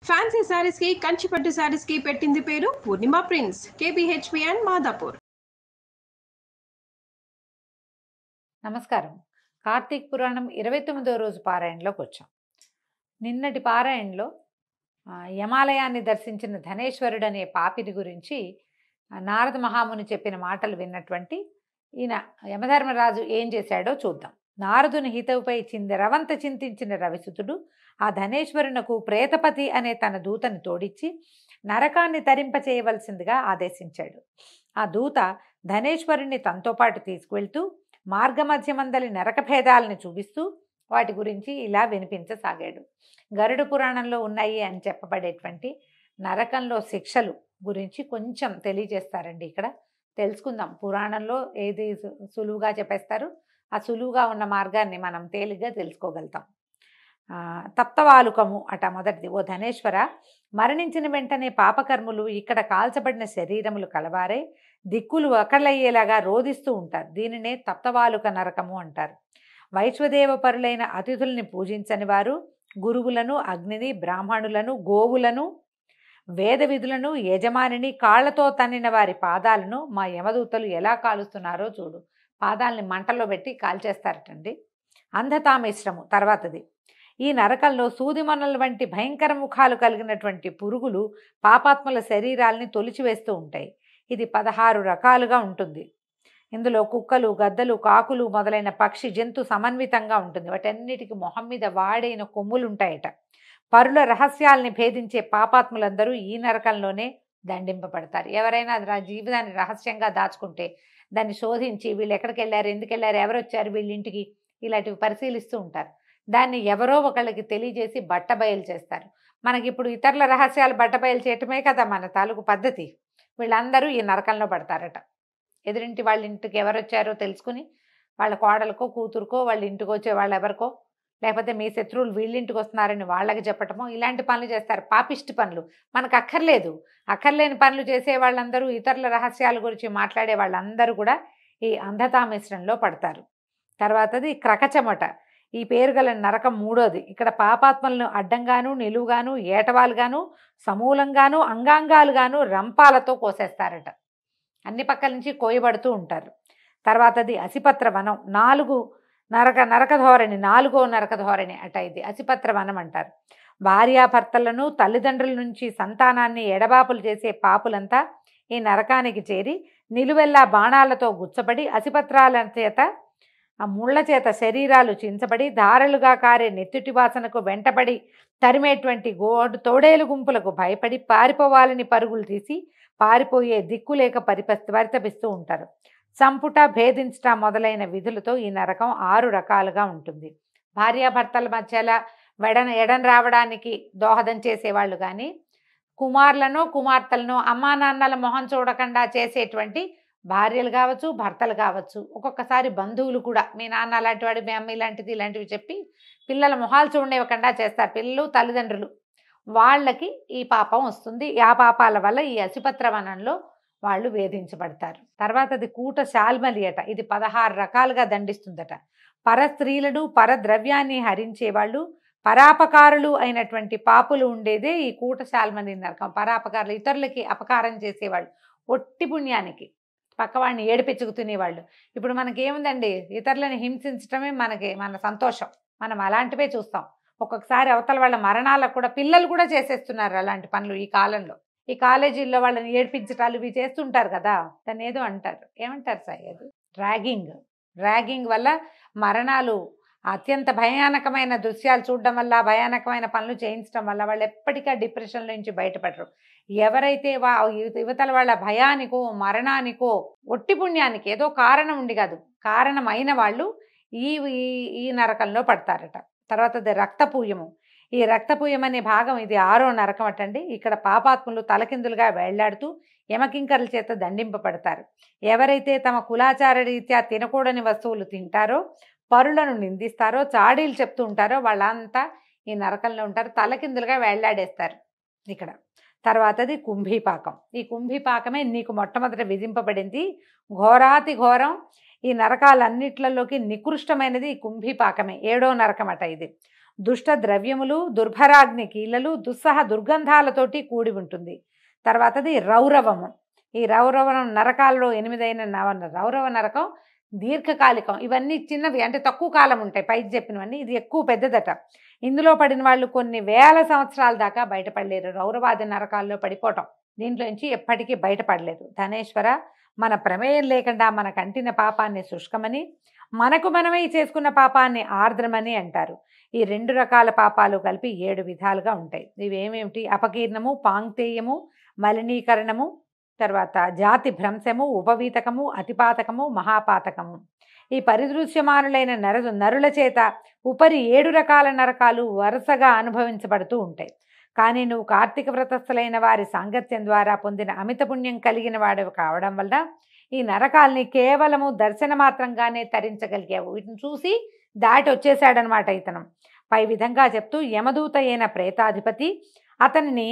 Fancy saris కి కంచిపట్టు శారీస్ కి పెట్టింది పేరు పూర్ణిమ ప్రింట్స్, కేబిహెచ్పి అండ్ మాదాపూర్. నమస్కారం. కార్తీక్ పురాణం 29వ రోజు పారాయణలోకి వచ్చాం. నిన్నటి పారాయణలో యమాలయాన్ని దర్శించిన ధనేశ్వరుడు అనే పాపిని గురించి నారద మహాముని చెప్పిన మాటలు విన్నటువంటి ఈయన యమధర్మరాజు ఏం చేశాడో చూద్దాం. నారదుని హితవుపై రవంత చింతించిన రవిసుతుడు ఆ ధనేశ్వరునకు ప్రేతపతి అనే తన దూతని తోడిచ్చి నరకాన్ని తరింప చేయవలసిందిగా ఆదేశించాడు. ఆ దూత ధనేశ్వరుణ్ణి తనతో పాటు తీసుకువెళ్తూ మార్గమధ్యమందలి నరక భేదాలను చూపిస్తూ వాటి గురించి ఇలా వినిపించసాగాడు. గరుడ పురాణంలో ఉన్నాయి అని చెప్పబడేటువంటి నరకంలో శిక్షలు గురించి కొంచెం తెలియజేస్తారండి. ఇక్కడ తెలుసుకుందాం. పురాణంలో ఏది సులువుగా చెప్పేస్తారు, ఆ సులువుగా ఉన్న మార్గాన్ని మనం తేలిగ్గా తెలుసుకోగలుగుతాం. తప్తవాలుకము అట మొదటిది. ఓ ధనేశ్వర, మరణించిన వెంటనే పాపకర్ములు ఇక్కడ కాల్చబడిన శరీరములు కలవారే దిక్కులు ఒకళ్ళయ్యేలాగా రోధిస్తూ ఉంటారు. దీనినే తప్తవాలుక నరకము అంటారు. వైశ్వదేవ పరులైన అతిథుల్ని పూజించని వారు గురువులను, అగ్నిని, బ్రాహ్మణులను, గోవులను, వేద విధులను, యజమానిని కాళ్లతో తన్నిన వారి పాదాలను మా యమదూతలు ఎలా కాలుస్తున్నారో చూడు. పాదాలని మంటలో పెట్టి కాల్చేస్తారటండి. అంధతామిశ్రము తర్వాతది. ఈ నరకంలో సూదిమొనల వంటి భయంకర ముఖాలు కలిగినటువంటి పురుగులు పాపాత్ముల శరీరాల్ని తొలిచివేస్తూ ఉంటాయి. ఇది 16 రకాలుగా ఉంటుంది. ఇందులో కుక్కలు, గద్దలు, కాకులు మొదలైన పక్షి జంతు సమన్వితంగా ఉంటుంది. వాటన్నిటికీ మొహం మీద వాడైన కొమ్ములు ఉంటాయట. పరుల రహస్యాల్ని భేదించే పాపాత్ములందరూ ఈ నరకంలోనే దండింపబడతారు. ఎవరైనా జీవితాన్ని రహస్యంగా దాచుకుంటే దాన్ని శోధించి వీళ్ళు ఎక్కడికి వెళ్ళారు, ఎందుకు వెళ్ళారు, ఎవరు వచ్చారు వీళ్ళింటికి, ఇలాంటివి పరిశీలిస్తూ ఉంటారు. దాన్ని ఎవరో ఒకళ్ళకి తెలియజేసి బట్టబయలు చేస్తారు. మనకి ఇప్పుడు ఇతరుల రహస్యాలు బట్టబయలు చేయటమే కదా మన తాలూకు పద్ధతి. వీళ్ళందరూ ఈ నరకంలో పడతారట. ఎదురింటి వాళ్ళ ఇంటికి ఎవరు వచ్చారో తెలుసుకుని వాళ్ళ కోడలకో, కూతురుకో, వాళ్ళ ఇంటికి వచ్చే వాళ్ళు ఎవరికో, లేకపోతే మీ శత్రువులు వీళ్ళింటికి వస్తున్నారని వాళ్ళకి చెప్పటమో ఇలాంటి పనులు చేస్తారు. పాపిష్టి పనులు. మనకు అక్కర్లేని పనులు చేసే వాళ్ళందరూ, ఇతరుల రహస్యాల గురించి మాట్లాడే వాళ్ళందరూ కూడా ఈ అంధతామిశ్రంలో పడతారు. తర్వాతది క్రకచమట. ఈ పేరు గల నరకం మూడోది. ఇక్కడ పాపాత్మలను అడ్డంగాను, నిలువుగాను, ఏటవాలుగాను, సమూలంగాను, అంగాంగాలుగాను రంపాలతో కోసేస్తారట. అన్ని పక్కల నుంచి కోయబడుతూ ఉంటారు. తర్వాతది అసిపత్ర వనం. 4 నరక ధోరణి, 4వ నరక ధోరణి అట. ఇది అసిపత్ర వనం అంటారు. భార్యాభర్తలను, తల్లిదండ్రుల నుంచి సంతానాన్ని ఎడబాపులు చేసే పాపులంతా ఈ నరకానికి చేరి నిలువెల్లా బాణాలతో గుచ్చబడి అసిపత్రాల చేత, ఆ ముళ్ల చేత శరీరాలు చించబడి ధారలుగా కారే నెత్తుటి వాసనకు వెంటబడి తరిమేటువంటి తోడేలు గుంపులకు భయపడి పారిపోవాలని పరుగులు తీసి పారిపోయే దిక్కులేక పరితపిస్తూ ఉంటారు. సంపుట, భేదించట మొదలైన విధులతో ఈ నరకం 6 రకాలుగా ఉంటుంది. భార్యాభర్తల మధ్యలో ఎడన రావడానికి దోహదం చేసేవాళ్ళు కానీ, కుమారులను, కుమార్తెలను అమ్మా నాన్నల మొహం చూడకుండా చేసేటువంటి భార్యలు కావచ్చు, భర్తలు కావచ్చు, ఒక్కొక్కసారి బంధువులు కూడా మీ నాన్న అలాంటి వాడు, మీ అమ్మ ఇలాంటిది, ఇలాంటివి చెప్పి పిల్లల మొహాలు చూడనివ్వకుండా చేస్తారు. పిల్లలు, తల్లిదండ్రులు, వాళ్ళకి ఈ పాపం వస్తుంది. ఆ పాపాల వల్ల ఈ అసిపత్ర వనంలో వాళ్ళు వేధించబడతారు. తర్వాతది కూట శాల్మలి అట. ఇది 16 రకాలుగా దండిస్తుందట. పరస్త్రీలను, పరద్రవ్యాన్ని హరించేవాళ్ళు, పరాపకారులు అయినటువంటి పాపులు ఉండేదే ఈ కూట శాల్మలి నరకం. పరాపకారులు, ఇతరులకి అపకారం చేసేవాళ్ళు, ఒట్టి పుణ్యానికి పక్కవాడిని ఏడిపించుకు తినేవాళ్ళు. ఇప్పుడు మనకేముందండి, ఇతరులను హింసించడమే మన సంతోషం. మనం అలాంటివే చూస్తాం. ఒక్కొక్కసారి అవతల వాళ్ళ మరణాలకు కూడా పిల్లలు కూడా చేసేస్తున్నారు అలాంటి పనులు ఈ కాలంలో. ఈ కాలేజీల్లో వాళ్ళని ఏడిపించటాలు ఇవి చేస్తుంటారు కదా, దాన్ని ఏదో అంటారు. ఏమంటారు సాయి? అది ర్యాగింగ్ వల్ల మరణాలు. అత్యంత భయానకమైన దృశ్యాలు చూడడం వల్ల, భయానకమైన పనులు చేయించడం వల్ల వాళ్ళు ఎప్పటికీ డిప్రెషన్లో నుంచి బయటపడరు. ఎవరైతే యువతల వాళ్ళ భయానికో, మరణానికో, ఒట్టి పుణ్యానికి ఏదో కారణం ఉండి కాదు, కారణమైన వాళ్ళు ఈ నరకంలో పడతారట. తర్వాతది రక్తపూయము. ఈ రక్తపూయం అనే భాగం ఇది 6వ నరకం అటండి. ఇక్కడ పాపాత్ములు తలకిందులుగా వేళ్లాడుతూ యమకింకరుల చేత దండింపబడతారు. ఎవరైతే తమ కులాచార రీత్యా తినకూడని వస్తువులు తింటారో, పరులను నిందిస్తారో, చాడీలు చెప్తూ ఉంటారో వాళ్ళంతా ఈ నరకంలో ఉంటారు. తలకిందులుగా వేళ్లాడేస్తారు ఇక్కడ. తర్వాతది కుంభీపాకం. ఈ కుంభీపాకమే నీకు మొట్టమొదట విధింపబడింది. ఘోరాతి ఘోరం. ఈ నరకాలన్నిట్లలోకి నికృష్టమైనది ఈ కుంభీపాకమే. 7వ నరకం అట ఇది. దుష్ట ద్రవ్యములు, దుర్భరాగ్ని కీలలు, దుస్సహ దుర్గంధాలతోటి కూడి ఉంటుంది. తర్వాతది రౌరవము. ఈ రౌరవం నరకాల్లో 8 రౌరవ నరకం దీర్ఘకాలికం. ఇవన్నీ చిన్నవి, అంటే తక్కువ కాలం ఉంటాయి. పైకి చెప్పినవన్నీ ఇది ఎక్కువ పెద్దదట. ఇందులో పడిన వాళ్ళు కొన్ని వేల సంవత్సరాల దాకా బయటపడలేరు. రౌరవాది నరకాల్లో పడిపోవటం, దీంట్లోంచి ఎప్పటికీ బయటపడలేరు. ధనేశ్వర, మన ప్రమేయం లేకుండా మన కంటిన పాపాన్ని శుష్కమని, మనకు మనమే చేసుకున్న పాపాన్ని ఆర్ద్రమని అంటారు. ఈ 2 రకాల పాపాలు కలిపి 7 విధాలుగా ఉంటాయి. ఇవేమేమిటి? అపకీర్ణము, పాంక్తేయము, మలినీకరణము, తర్వాత జాతి భ్రంశము, ఉపవీతకము, అతిపాతకము, మహాపాతకము. ఈ పరిదృశ్యమానులైన నరుల చేత ఉపరి 7 రకాల నరకాలు వరుసగా అనుభవించబడుతూ ఉంటాయి. కానీ నువ్వు కార్తీక వ్రతస్థులైన వారి సాంగత్యం ద్వారా పొందిన అమిత పుణ్యం కలిగిన వాడు కావడం వల్ల ఈ నరకాల్ని కేవలము దర్శన మాత్రంగానే తరించగలిగావు. వీటిని చూసి దాటి వచ్చేసాడనమాట ఇతను. పై విధంగా చెప్తూ యమదూత అయిన ప్రేతాధిపతి అతనిని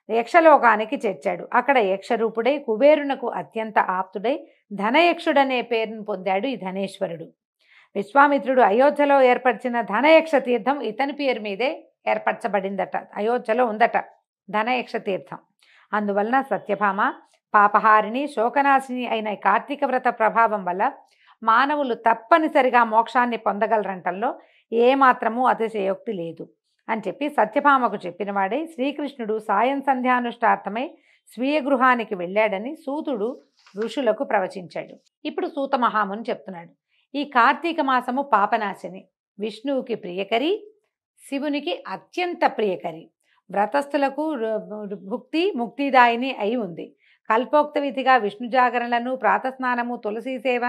యక్షలోకానికి చేర్చాడు. అక్కడ యక్షరూపుడై కుబేరునకు అత్యంత ఆప్తుడై ధనయక్షుడనే పేరును పొందాడు ఈ ధనేశ్వరుడు. విశ్వామిత్రుడు అయోధ్యలో ఏర్పరిచిన ధనయక్ష తీర్థం ఇతని పేరు మీదే ఏర్పరచబడిందట. అయోధ్యలో ఉందట ధనయక్ష తీర్థం. అందువలన సత్యభామ, పాపహారిణి, శోకనాశిని అయిన కార్తీక వ్రత ప్రభావం వల్ల మానవులు తప్పనిసరిగా మోక్షాన్ని పొందగలరంటల్లో ఏమాత్రమూ అతిశయోక్తి లేదు అని చెప్పి సత్యభామకు చెప్పినవాడే శ్రీకృష్ణుడు సాయం సంధ్యానుష్ఠార్థమై స్వీయ గృహానికి వెళ్ళాడని సూతుడు ఋషులకు ప్రవచించాడు. ఇప్పుడు సూత మహాముని చెప్తున్నాడు, ఈ కార్తీక మాసము పాపనాశిని, విష్ణువుకి ప్రియకరి, శివునికి అత్యంత ప్రియకరి, వ్రతస్థులకు భుక్తి ముక్తిదాయిని అయి ఉంది. కల్పోక్త విధిగా విష్ణు జాగరణలను, ప్రాతస్నానము, తులసీ సేవ,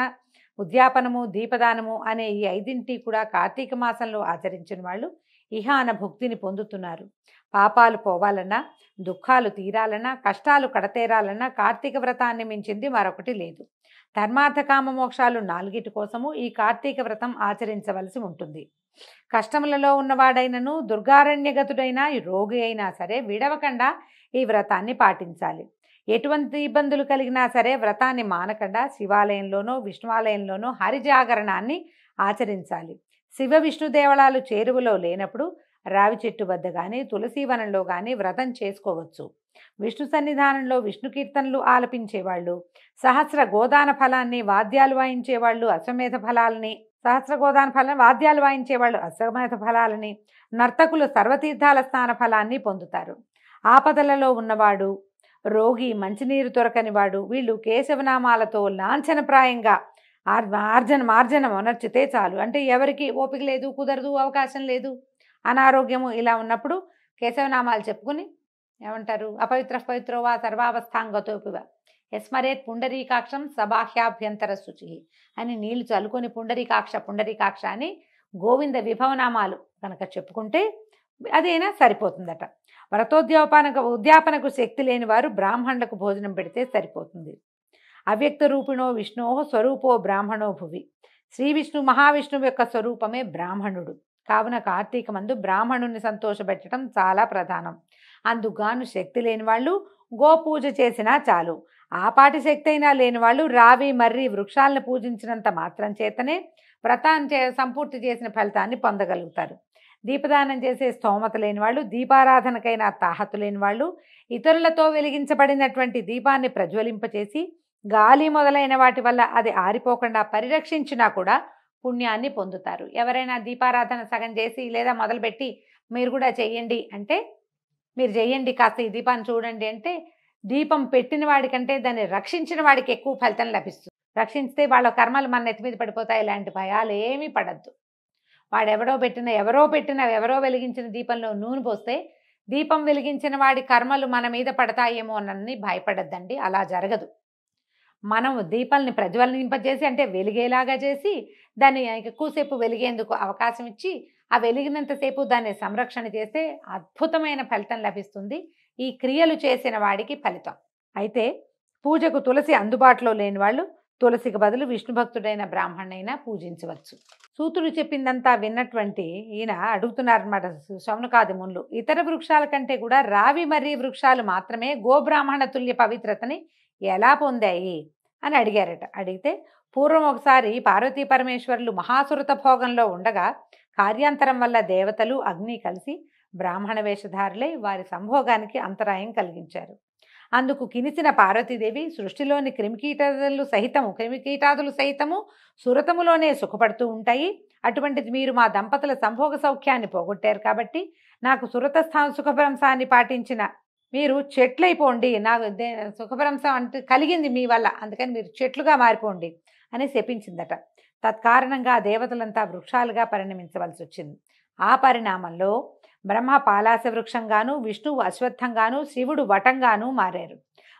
ఉద్యాపనము, దీపదానము అనే ఈ 5 కూడా కార్తీక మాసంలో ఆచరించిన వాళ్ళు ఇహాన భుక్తిని పొందుతున్నారు. పాపాలు పోవాలన్నా, దుఃఖాలు తీరాలన్నా, కష్టాలు కడతేరాలన్నా కార్తీక వ్రతాన్ని మించింది మరొకటి లేదు. ధర్మార్థకామ మోక్షాలు 4 కోసము ఈ కార్తీక వ్రతం ఆచరించవలసి ఉంటుంది. కష్టములలో ఉన్నవాడైనను, దుర్గారణ్యగతుడైనా, రోగి అయినా సరే విడవకుండా ఈ వ్రతాన్ని పాటించాలి. ఎటువంటి ఇబ్బందులు కలిగినా సరే వ్రతాన్ని మానకుండా శివాలయంలోనో విష్ణువాలయంలోనో హరిజాగరణాన్ని ఆచరించాలి. శివ విష్ణు దేవాలయాలు చేరువలో లేనప్పుడు రావి చెట్టు వద్ద కానీ తులసీవనంలో కానీ వ్రతం చేసుకోవచ్చు. విష్ణు సన్నిధానంలో విష్ణు కీర్తనలు ఆలపించేవాళ్ళు, సహస్ర గోదాన ఫలాన్ని వాద్యాలు వాయించేవాళ్ళు అశ్వమేధ ఫలాలని, నర్తకులు సర్వతీర్థాల స్నాన ఫలాన్ని పొందుతారు. ఆపదలలో ఉన్నవాడు, రోగి, మంచినీరు దొరకనివాడు, వీళ్ళు కేశవనామాలతో లాంఛనప్రాయంగా మార్జనం అనర్చితే చాలు. అంటే ఎవరికి ఓపిక లేదు, కుదరదు, అవకాశం లేదు, అనారోగ్యము ఇలా ఉన్నప్పుడు కేశవనామాలు చెప్పుకుని ఏమంటారు, అపవిత్ర పవిత్రోవా సర్వావస్థాంగతోపివ యస్మరేత్ పుండరీకాక్షం సబాహ్యాభ్యంతర శుచి అని నీళ్లు చల్లుకొని పుండరీకాక్ష అని గోవింద విభవనామాలు కనుక చెప్పుకుంటే అదైనా సరిపోతుందట. ఉద్యాపనకు శక్తి లేని వారు బ్రాహ్మణులకు భోజనం పెడితే సరిపోతుంది. అవ్యక్త రూపిణో విష్ణో స్వరూపో బ్రాహ్మణో భువి. శ్రీ విష్ణు మహావిష్ణువు యొక్క స్వరూపమే బ్రాహ్మణుడు. కావున కార్తీకమందు బ్రాహ్మణుని సంతోషపెట్టడం చాలా ప్రధానం. అందుగాను శక్తి లేని వాళ్ళు గోపూజ చేసినా చాలు. ఆపాటి శక్తి అయినా లేని వాళ్ళు రావి మర్రి వృక్షాలను పూజించినంత మాత్రం చేతనే వ్రతాన్ని సంపూర్తి చేసిన ఫలితాన్ని పొందగలుగుతారు. దీపదానం చేసే స్తోమత లేని వాళ్ళు, దీపారాధనకైనా తాహతు లేని వాళ్ళు ఇతరులతో వెలిగించబడినటువంటి దీపాన్ని ప్రజ్వలింపచేసి గాలి మొదలైన వాటి వల్ల అది ఆరిపోకుండా పరిరక్షించినా కూడా పుణ్యాన్ని పొందుతారు. ఎవరైనా దీపారాధన సగం చేసి లేదా మొదలుపెట్టి మీరు కూడా చెయ్యండి అంటే, మీరు చెయ్యండి కాస్త ఈ దీపాన్ని చూడండి అంటే, దీపం పెట్టిన వాడికంటే దాన్ని రక్షించిన వాడికి ఎక్కువ ఫలితం లభిస్తుంది. రక్షించితే వాళ్ళ కర్మలు మన నెత్తి మీద పడిపోతాయి. ఇలాంటి భయాలు ఏమీ పడద్దు. వాడు ఎవరో వెలిగించిన దీపంలో నూనె పోస్తే దీపం వెలిగించిన వాడి కర్మలు మన మీద పడతాయేమో అని భయపడద్దండి. అలా జరగదు. మనం దీపాలని ప్రజ్వలింపజేసి, అంటే వెలిగేలాగా చేసి దాన్ని ఎక్కువసేపు వెలిగేందుకు అవకాశం ఇచ్చి ఆ వెలిగినంతసేపు దాన్ని సంరక్షణ చేస్తే అద్భుతమైన ఫలితం లభిస్తుంది. ఈ క్రియలు చేసిన వాడికి ఫలితం. అయితే పూజకు తులసి అందుబాటులో లేని వాళ్ళు తులసికి బదులు విష్ణు భక్తుడైన బ్రాహ్మణైనా పూజించవచ్చు. సూతుడు చెప్పిందంతా విన్నటువంటి ఈయన అడుగుతున్నారన్నమాట శౌనకాది మునులు, ఇతర వృక్షాల కంటే కూడా రావి మర్రి వృక్షాలు మాత్రమే గోబ్రాహ్మణ తుల్య పవిత్రతని ఎలా పొందాయి అని అడిగారట. అడిగితే పూర్వం ఒకసారి పార్వతీ పరమేశ్వరులు మహాసురత భోగంలో ఉండగా కార్యాంతరం వల్ల దేవతలు అగ్ని కలిసి బ్రాహ్మణ వేషధారులై వారి సంభోగానికి అంతరాయం కలిగించారు. అందుకు కినిసిన పార్వతీదేవి సృష్టిలోని క్రిమికీటాదులు సహితము సురతములోనే సుఖపడుతూ ఉంటాయి. అటువంటిది మీరు మా దంపతుల సంభోగ సౌఖ్యాన్ని పోగొట్టారు కాబట్టి నాకు సుఖభ్రంశాన్ని పాటించిన మీరు చెట్లైపోండి, నాకు సుఖభ్రంశం అంటే కలిగింది మీ వల్ల, అందుకని మీరు చెట్లుగా మారిపోండి అని శపించిందట. తత్కారణంగా దేవతలంతా వృక్షాలుగా పరిణమించవలసి వచ్చింది. ఆ పరిణామంలో బ్రహ్మ పాలాస వృక్షంగాను, విష్ణువు అశ్వత్థంగాను, శివుడు వటంగాను మారారు.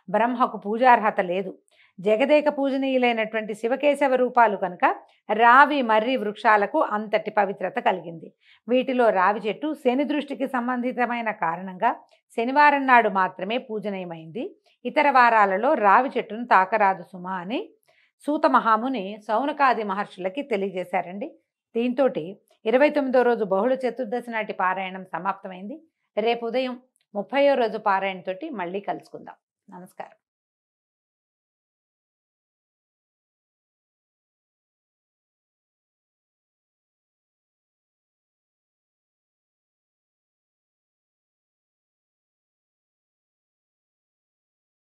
బ్రహ్మకు పూజార్హత లేదు. జగదేక పూజనీయులైనటువంటి శివకేశవ రూపాలు కనుక రావి మర్రి వృక్షాలకు అంతటి పవిత్రత కలిగింది. వీటిలో రావి చెట్టు శని దృష్టికి సంబంధితమైన కారణంగా శనివారం నాడు మాత్రమే పూజనీయమైంది. ఇతర వారాలలో రావి చెట్టును తాకరాదు సుమా అని సూత మహాముని సౌనకాది మహర్షులకి తెలియజేశారండి. దీంతో 29వ రోజు బహుళ చతుర్దశి నాటి పారాయణం సమాప్తమైంది. రేపు ఉదయం 30వ రోజు పారాయణతోటి మళ్ళీ కలుసుకుందాం. నమస్కారం.